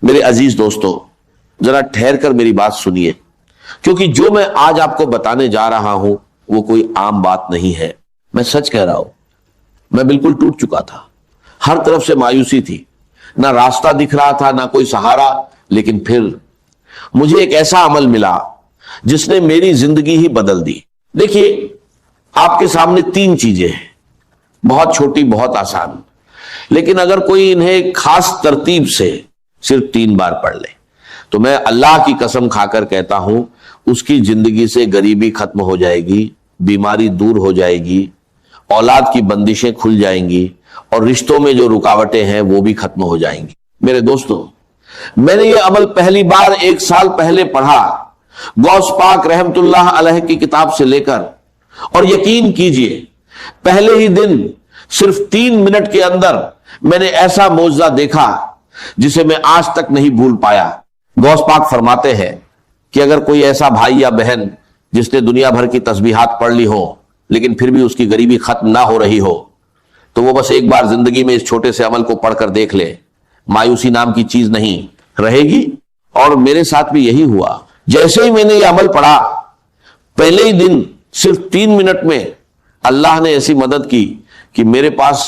میرے عزیز دوستو، ذرا ٹھہر کر میری بات سنیے، کیونکہ جو میں آج آپ کو بتانے جا رہا ہوں وہ کوئی عام بات نہیں ہے۔ میں سچ کہہ رہا ہوں، میں بالکل ٹوٹ چکا تھا، ہر طرف سے مایوسی تھی، نہ راستہ دکھ رہا تھا نہ کوئی سہارا، لیکن پھر مجھے ایک ایسا عمل ملا جس نے میری زندگی ہی بدل دی۔ دیکھیے، آپ کے سامنے 3 چیزیں ہیں، بہت چھوٹی، بہت آسان، لیکن اگر کوئی انہیں خاص ترتیب سے صرف 3 بار پڑھ لے تو میں اللہ کی قسم کھا کر کہتا ہوں اس کی زندگی سے غریبی ختم ہو جائے گی، بیماری دور ہو جائے گی، اولاد کی بندشیں کھل جائیں گی، اور رشتوں میں جو رکاوٹیں ہیں وہ بھی ختم ہو جائیں گی۔ میرے دوستو، میں نے یہ عمل پہلی بار 1 سال پہلے پڑھا، غوث پاک رحمت اللہ علیہ کی کتاب سے لے کر، اور یقین کیجئے پہلے ہی دن صرف 3 منٹ کے اندر میں نے ایسا معجزہ دیکھا جسے میں آج تک نہیں بھول پایا۔ غوث پاک فرماتے ہیں کہ اگر کوئی ایسا بھائی یا بہن جس نے دنیا بھر کی تسبیحات پڑھ لی ہو لیکن پھر بھی اس کی غریبی ختم نہ ہو رہی ہو تو وہ بس ایک بار زندگی میں اس چھوٹے سے عمل کو پڑھ کر دیکھ لے، مایوسی نام کی چیز نہیں رہے گی۔ اور میرے ساتھ بھی یہی ہوا، جیسے ہی میں نے یہ عمل پڑھا پہلے ہی دن صرف 3 منٹ میں اللہ نے ایسی مدد کی کہ میرے پاس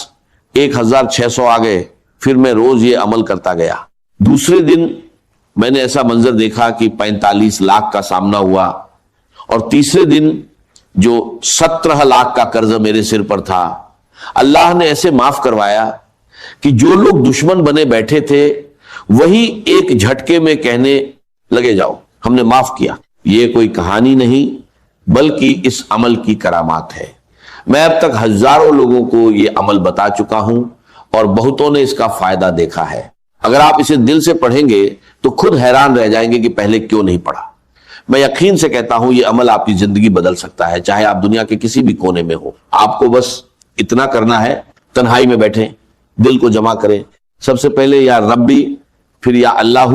1600 آ گئے، پھر میں روز یہ عمل کرتا گیا۔ دوسرے دن میں نے ایسا منظر دیکھا کہ 45 لاکھ کا سامنا ہوا، اور تیسرے دن جو 17 لاکھ کا قرض میرے سر پر تھا اللہ نے ایسے معاف کروایا کہ جو لوگ دشمن بنے بیٹھے تھے وہی ایک جھٹکے میں کہنے لگے جاؤ ہم نے معاف کیا۔ یہ کوئی کہانی نہیں بلکہ اس عمل کی کرامات ہے۔ میں اب تک ہزاروں لوگوں کو یہ عمل بتا چکا ہوں اور بہتوں نے اس کا فائدہ دیکھا ہے۔ اگر آپ اسے دل سے پڑھیں گے تو خود حیران رہ جائیں گے کہ پہلے کیوں نہیں پڑھا۔ میں یقین سے کہتا ہوں یہ عمل آپ کی زندگی بدل سکتا ہے، چاہے آپ دنیا کے کسی بھی کونے میں ہو۔ آپ کو بس اتنا کرنا ہے، تنہائی میں بیٹھیں، دل کو جمع کریں، سب سے پہلے یا ربی، پھر یا اللہ،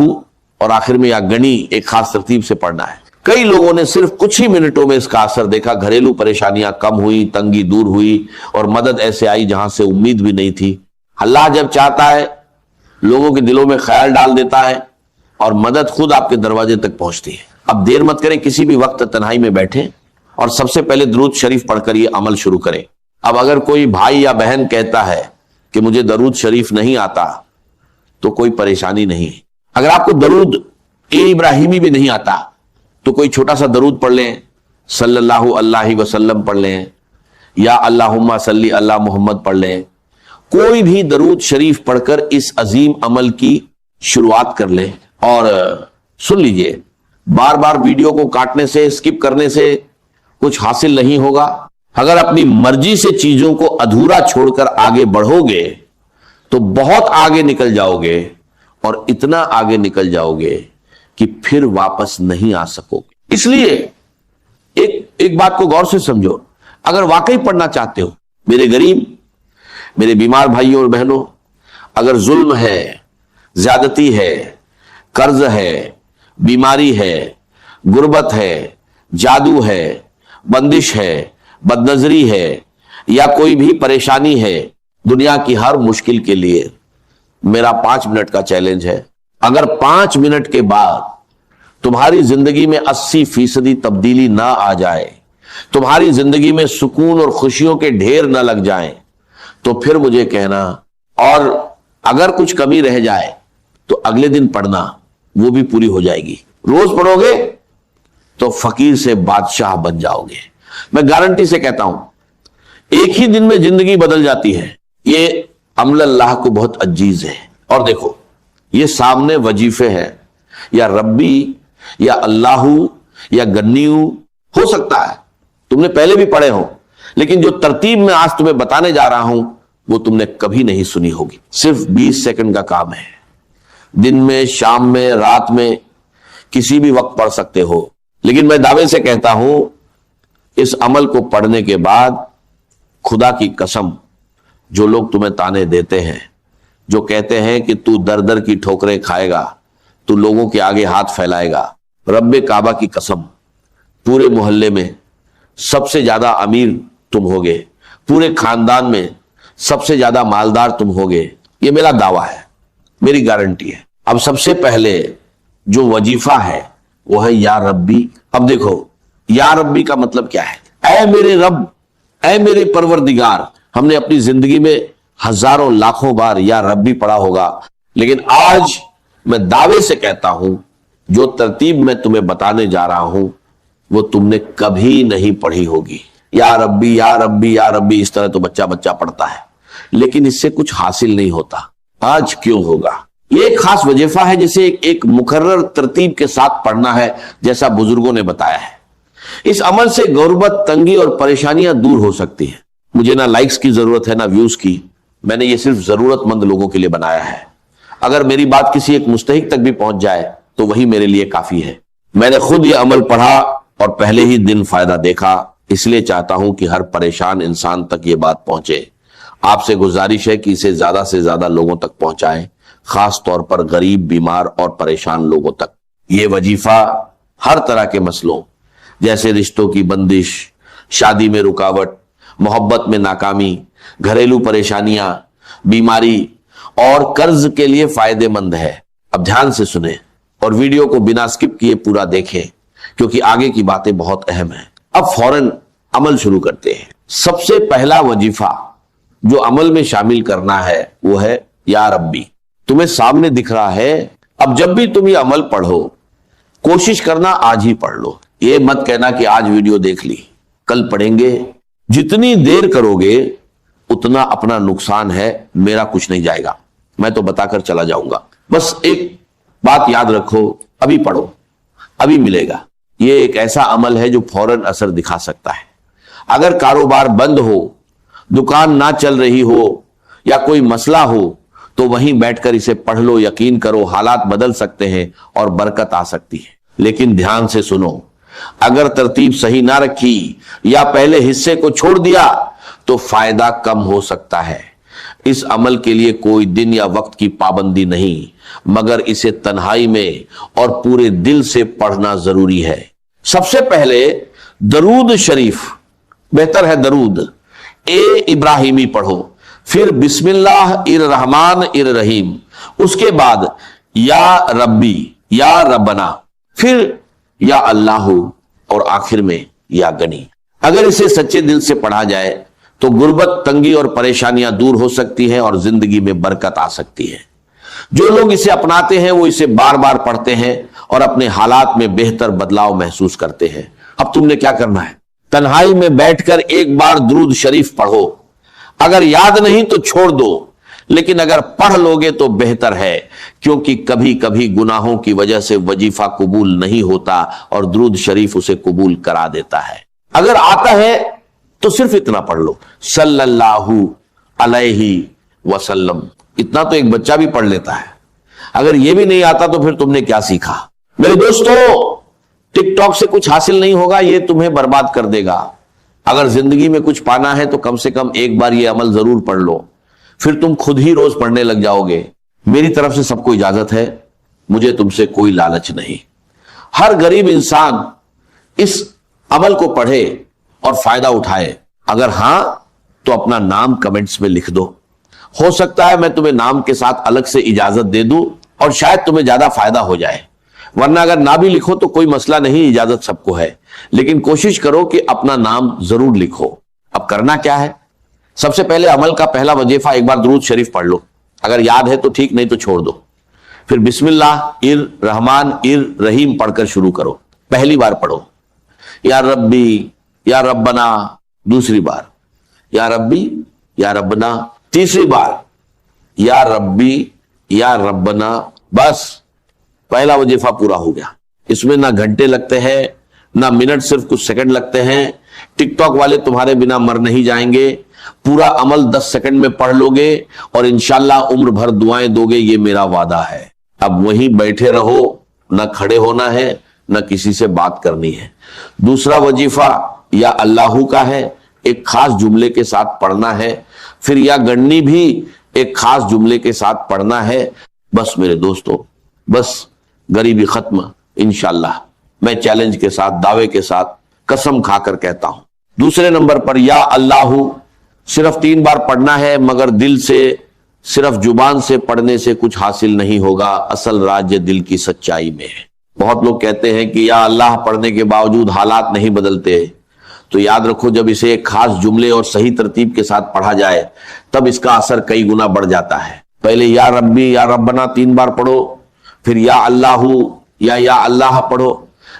اور آخر میں یا گنی، ایک خاص ترتیب سے پڑھنا ہے۔ کئی لوگوں نے صرف کچھ ہی منٹوں میں اس کا اثر دیکھا، گھریلو پریشانیاں کم ہوئی، تنگی دور ہوئی، اور مدد ایسے آئی جہاں سے امید بھی نہیں تھی۔ اللہ جب چاہتا ہے لوگوں کے دلوں میں خیال ڈال دیتا ہے اور مدد خود آپ کے دروازے تک پہنچتی ہے۔ اب دیر مت کریں، کسی بھی وقت تنہائی میں بیٹھیں اور سب سے پہلے درود شریف پڑھ کر یہ عمل شروع کریں۔ اب اگر کوئی بھائی یا بہن کہتا ہے کہ مجھے درود شریف نہیں آتا تو کوئی پریشانی نہیں۔ اگر آپ کو درود ابراہیمی بھی نہیں آتا تو کوئی چھوٹا سا درود پڑھ لیں، صلی اللہ علیہ وسلم پڑھ لیں، یا اللہم صلی اللہ محمد پڑھ لیں۔ کوئی بھی درود شریف پڑھ کر اس عظیم عمل کی شروعات کر لیں۔ اور سن لیجئے، بار بار ویڈیو کو کاٹنے سے، اسکپ کرنے سے کچھ حاصل نہیں ہوگا۔ اگر اپنی مرضی سے چیزوں کو ادھورا چھوڑ کر آگے بڑھو گے تو بہت آگے نکل جاؤ گے، اور اتنا آگے نکل جاؤ گے کہ پھر واپس نہیں آ سکو گے۔ اس لیے ایک بات کو غور سے سمجھو، اگر واقعی پڑھنا چاہتے ہو، میرے غریب، میرے بیمار بھائیوں اور بہنوں، اگر ظلم ہے، زیادتی ہے، قرض ہے، بیماری ہے، غربت ہے، جادو ہے، بندش ہے، بد نظری ہے، یا کوئی بھی پریشانی ہے، دنیا کی ہر مشکل کے لیے میرا 5 منٹ کا چیلنج ہے۔ اگر 5 منٹ کے بعد تمہاری زندگی میں 80% تبدیلی نہ آ جائے، تمہاری زندگی میں سکون اور خوشیوں کے ڈھیر نہ لگ جائیں، تو پھر مجھے کہنا، اور اگر کچھ کمی رہ جائے تو اگلے دن پڑھنا، وہ بھی پوری ہو جائے گی۔ روز پڑھو گے تو فقیر سے بادشاہ بن جاؤ گے۔ میں گارنٹی سے کہتا ہوں ایک ہی دن میں زندگی بدل جاتی ہے۔ یہ عمل اللہ کو بہت عزیز ہے۔ اور دیکھو، یہ سامنے وظیفے ہیں، یا ربی، یا اللہ، یا گنیو، ہو سکتا ہے تم نے پہلے بھی پڑھے ہوں، لیکن جو ترتیب میں آج تمہیں بتانے جا رہا ہوں وہ تم نے کبھی نہیں سنی ہوگی۔ صرف 20 سیکنڈ کا کام ہے، دن میں، شام میں، رات میں، کسی بھی وقت پڑھ سکتے ہو۔ لیکن میں دعوے سے کہتا ہوں اس عمل کو پڑھنے کے بعد خدا کی قسم، جو لوگ تمہیں تانے دیتے ہیں، جو کہتے ہیں کہ تو در در کی ٹھوکریں کھائے گا، تو لوگوں کے آگے ہاتھ پھیلائے گا، رب کعبہ کی قسم، پورے محلے میں سب سے زیادہ امیر تم ہوگے، پورے خاندان میں سب سے زیادہ مالدار تم ہوگے۔ یہ میرا دعویٰ ہے، میری گارنٹی ہے۔ اب سب سے پہلے جو وظیفہ ہے وہ ہے یا ربی. اب دیکھو یا ربی کا مطلب کیا ہے؟ اے میرے رب، اے میرے پروردگار. ہم نے اپنی زندگی میں ہزاروں لاکھوں بار یا ربی پڑھا ہوگا، لیکن آج میں دعوے سے کہتا ہوں جو ترتیب میں تمہیں بتانے جا رہا ہوں وہ تم نے کبھی نہیں پڑھی ہوگی. یا ربی یا ربی یا ربی اس طرح تو بچہ پڑھتا ہے، لیکن اس سے کچھ حاصل نہیں ہوتا. آج کیوں ہوگا؟ یہ ایک خاص وظیفہ ہے جسے ایک مقرر ترتیب کے ساتھ پڑھنا ہے، جیسا بزرگوں نے بتایا ہے. اس عمل سے غربت، تنگی اور پریشانیاں دور ہو سکتی ہیں. مجھے نہ لائکس کی ضرورت ہے نہ ویوز کی، میں نے یہ صرف ضرورت مند لوگوں کے لیے بنایا ہے. اگر میری بات کسی ایک مستحق تک بھی پہنچ جائے تو وہی میرے لیے کافی ہے. میں نے خود یہ عمل پڑھا اور پہلے ہی دن فائدہ دیکھا، اس لیے چاہتا ہوں کہ ہر پریشان انسان تک یہ بات پہنچے. آپ سے گزارش ہے کہ اسے زیادہ سے زیادہ لوگوں تک پہنچائیں، خاص طور پر غریب، بیمار اور پریشان لوگوں تک. یہ وظیفہ ہر طرح کے مسئلوں جیسے رشتوں کی بندش، شادی میں رکاوٹ، محبت میں ناکامی، گھریلو پریشانیاں، بیماری اور قرض کے لیے فائدہ مند ہے. اب دھیان سے سنیں اور ویڈیو کو بنا سکپ کیے پورا دیکھیں، کیونکہ آگے کی باتیں بہت اہم ہیں. اب فوراً عمل شروع کرتے ہیں. سب سے پہلا وظیفہ جو عمل میں شامل کرنا ہے وہ ہے یا ربی. تمہیں سامنے دکھ رہا ہے. اب جب بھی تم یہ عمل پڑھو کوشش کرنا آج ہی پڑھ لو. یہ مت کہنا کہ آج ویڈیو دیکھ لی کل پڑھیں گے. جتنی دیر کرو گے اتنا اپنا نقصان ہے، میرا کچھ نہیں جائے گا، میں تو بتا کر چلا جاؤں گا. بس ایک بات یاد رکھو، ابھی پڑھو ابھی ملے گا. یہ ایک ایسا عمل ہے جو فوراً اثر دکھا سکتا ہے. اگر کاروبار بند ہو، دکان نہ چل رہی ہو یا کوئی مسئلہ ہو تو وہیں بیٹھ کر اسے پڑھ لو. یقین کرو حالات بدل سکتے ہیں اور برکت آ سکتی ہے. لیکن دھیان سے سنو، اگر ترتیب صحیح نہ رکھی یا پہلے حصے کو چھوڑ دیا تو فائدہ کم ہو سکتا ہے. اس عمل کے لیے کوئی دن یا وقت کی پابندی نہیں، مگر اسے تنہائی میں اور پورے دل سے پڑھنا ضروری ہے. سب سے پہلے درود شریف، بہتر ہے درود ابراہیمی پڑھو، پھر بسم اللہ الرحمن الرحیم، اس کے بعد یا ربی یا ربنا، پھر یا اللہ اور آخر میں یا گنی. اگر اسے سچے دل سے پڑھا جائے تو غربت، تنگی اور پریشانیاں دور ہو سکتی ہیں اور زندگی میں برکت آ سکتی ہے. جو لوگ اسے اپناتے ہیں وہ اسے بار بار پڑھتے ہیں اور اپنے حالات میں بہتر بدلاؤ محسوس کرتے ہیں. اب تم نے کیا کرنا ہے؟ تنہائی میں بیٹھ کر ایک بار درود شریف پڑھو. اگر یاد نہیں تو چھوڑ دو، لیکن اگر پڑھ لوگے تو بہتر ہے، کیونکہ کبھی کبھی گناہوں کی وجہ سے وظیفہ قبول نہیں ہوتا اور درود شریف اسے قبول کرا دیتا ہے. اگر آتا ہے تو صرف اتنا پڑھ لو، صلی اللہ علیہ وسلم. اتنا تو ایک بچہ بھی پڑھ لیتا ہے. اگر یہ بھی نہیں آتا تو پھر تم نے کیا سیکھا؟ میرے دوستو، ٹک ٹاک سے کچھ حاصل نہیں ہوگا، یہ تمہیں برباد کر دے گا. اگر زندگی میں کچھ پانا ہے تو کم سے کم ایک بار یہ عمل ضرور پڑھ لو، پھر تم خود ہی روز پڑھنے لگ جاؤ گے. میری طرف سے سب کو اجازت ہے، مجھے تم سے کوئی لالچ نہیں. ہر غریب انسان اس عمل کو پڑھے اور فائدہ اٹھائے. اگر ہاں تو اپنا نام کمنٹس میں لکھ دو. ہو سکتا ہے میں تمہیں نام کے ساتھ الگ سے اجازت دے دوں اور شاید تمہیں زیادہ فائدہ ہو جائے. ورنہ اگر نہ بھی لکھو تو کوئی مسئلہ نہیں، اجازت سب کو ہے، لیکن کوشش کرو کہ اپنا نام ضرور لکھو. اب کرنا کیا ہے؟ سب سے پہلے عمل کا پہلا وظیفہ ایک بار درود شریف پڑھ لو. اگر یاد ہے تو ٹھیک، نہیں تو چھوڑ دو. پھر بسم اللہ الرحمن الرحیم پڑھ کر شروع کرو. پہلی بار پڑھو یا ربی یا ربنا، دوسری بار یا ربی یا ربنا، تیسری بار یا ربی یا ربنا. بس پہلا وظیفہ پورا ہو گیا. اس میں نہ گھنٹے لگتے ہیں نہ منٹ، صرف کچھ سیکنڈ لگتے ہیں. ٹک ٹاک والے تمہارے بنا مر نہیں جائیں گے. پورا عمل 10 سیکنڈ میں پڑھ لو گے اور انشاءاللہ عمر بھر دعائیں دو گے، یہ میرا وعدہ ہے. اب وہیں بیٹھے رہو، نہ کھڑے ہونا ہے نہ کسی سے بات کرنی ہے. دوسرا وظیفہ یا اللہ کا ہے، ایک خاص جملے کے ساتھ پڑھنا ہے. پھر یا گنی بھی ایک خاص جملے کے ساتھ پڑھنا ہے. بس میرے دوستو، بس غریبی ختم انشاءاللہ. میں چیلنج کے ساتھ، دعوے کے ساتھ قسم کھا کر کہتا ہوں. دوسرے نمبر پر یا اللہ صرف 3 بار پڑھنا ہے، مگر دل سے صرف زبان سے پڑھنے سے کچھ حاصل نہیں ہوگا، اصل راج دل کی سچائی میں ہے۔ بہت لوگ کہتے ہیں کہ یا اللہ پڑھنے کے باوجود حالات نہیں بدلتے، تو یاد رکھو جب اسے ایک خاص جملے اور صحیح ترتیب کے ساتھ پڑھا جائے تب اس کا اثر کئی گنا بڑھ جاتا ہے۔ پہلے یا ربی یا ربنا 3 بار پڑھو، پھر یا اللہ یا اللہ پڑھو۔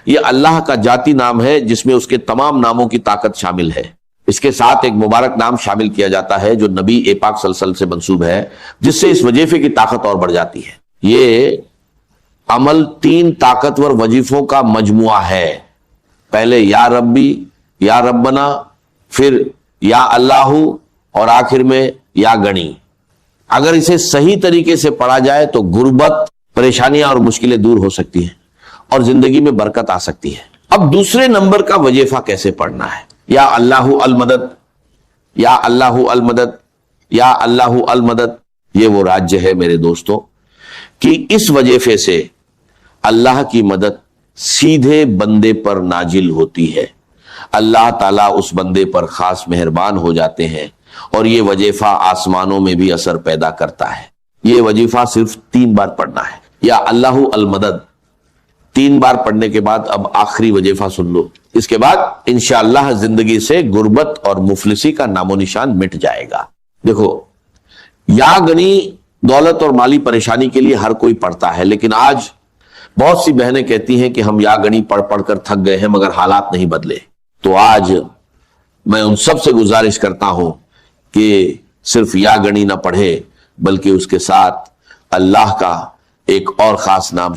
یہ اللہ کا ذاتی نام ہے جس میں اس کے تمام ناموں کی طاقت شامل ہے۔ اس کے ساتھ ایک مبارک نام شامل کیا جاتا ہے جو نبی پاک صلی اللہ علیہ وسلم سے منسوب ہے، جس سے اس وظیفے کی طاقت اور بڑھ جاتی ہے۔ یہ عمل 3 طاقتور وظیفوں کا مجموعہ ہے، پہلے یا ربی یا ربنا، پھر یا اللہ اور آخر میں یا گنی۔ اگر اسے صحیح طریقے سے پڑھا جائے تو غربت، پریشانیاں اور مشکلیں دور ہو سکتی ہیں اور زندگی میں برکت آ سکتی ہے۔ اب دوسرے نمبر کا وظیفہ کیسے پڑھنا ہے؟ یا اللہ المدد، یا اللہ المدد، یا اللہ المدد۔ یہ وہ راج ہے میرے دوستوں کہ اس وظیفے سے اللہ کی مدد سیدھے بندے پر نازل ہوتی ہے، اللہ تعالیٰ اس بندے پر خاص مہربان ہو جاتے ہیں اور یہ وظیفہ آسمانوں میں بھی اثر پیدا کرتا ہے۔ یہ وظیفہ صرف 3 بار پڑھنا ہے، یا اللہ المدد 3 بار پڑھنے کے بعد اب آخری وظیفہ سن لو، اس کے بعد انشاءاللہ زندگی سے غربت اور مفلسی کا نام و نشان مٹ جائے گا۔ دیکھو، یا گنی دولت اور مالی پریشانی کے لیے ہر کوئی پڑھتا ہے، لیکن آج بہت سی بہنیں کہتی ہیں کہ ہم یا گنی پڑھ پڑھ کر تھک گئے ہیں مگر حالات نہیں بدلے۔ تو آج میں ان سب سے گزارش کرتا ہوں کہ صرف یا گنی نہ پڑھے بلکہ اس کے ساتھ اللہ کا ایک اور خاص نام